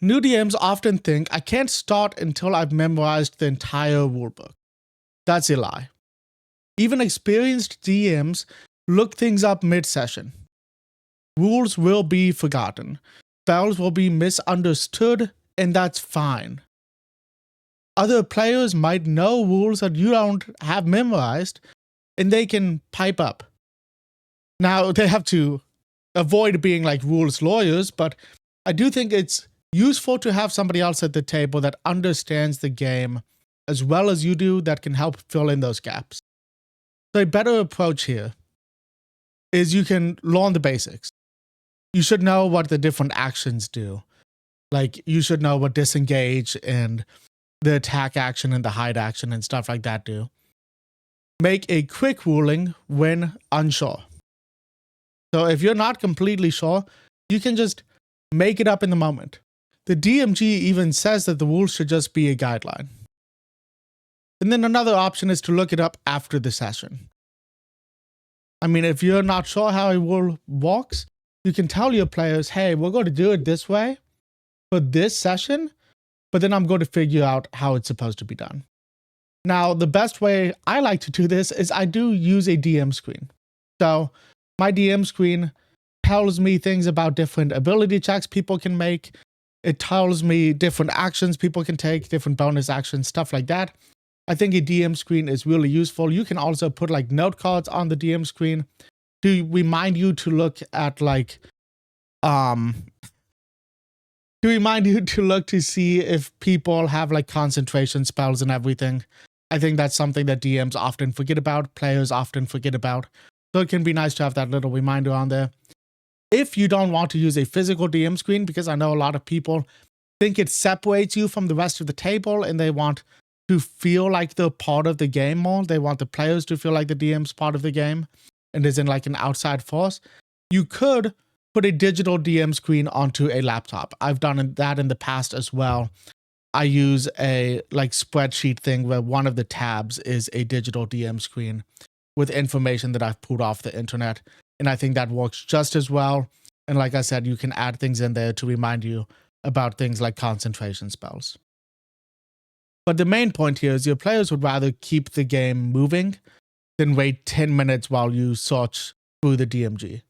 New DMs often think I can't start until I've memorized the entire rulebook. That's a lie. Even experienced DMs look things up mid-session. Rules will be forgotten. Spells will be misunderstood, and that's fine. Other players might know rules that you don't have memorized, and they can pipe up. Now, they have to avoid being like rules lawyers, but I do think it's useful to have somebody else at the table that understands the game as well as you do that can help fill in those gaps. So a better approach here is you can learn the basics. You should know what the different actions do. Like you should know what disengage and the attack action and the hide action and stuff like that do. Make a quick ruling when unsure. So if you're not completely sure, you can just make it up in the moment. The DMG even says that the rules should just be a guideline. And then another option is to look it up after the session. I mean, if you're not sure how a rule works, you can tell your players, hey, we're going to do it this way for this session, but then I'm going to figure out how it's supposed to be done. Now, the best way I like to do this is I do use a DM screen. So my DM screen tells me things about different ability checks people can make. It tells me different actions people can take, different bonus actions, stuff like that. I think a DM screen is really useful. You can also put like note cards on the DM screen to remind you to look at like, to see if people have like concentration spells and everything. I think that's something that DMs often forget about, players often forget about. So it can be nice to have that little reminder on there. If you don't want to use a physical DM screen, because I know a lot of people think it separates you from the rest of the table and they want to feel like they're part of the game more. They want the players to feel like the DM's part of the game and isn't like an outside force. You could put a digital DM screen onto a laptop. I've done that in the past as well. I use a like spreadsheet thing where one of the tabs is a digital DM screen with information that I've pulled off the internet. And I think that works just as well. And like I said, you can add things in there to remind you about things like concentration spells. But the main point here is your players would rather keep the game moving than wait 10 minutes while you search through the DMG.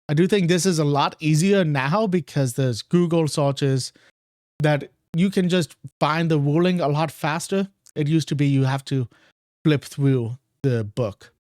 I do think this is a lot easier now because there's Google searches that you can just find the ruling a lot faster. It used to be you have to flip through the book.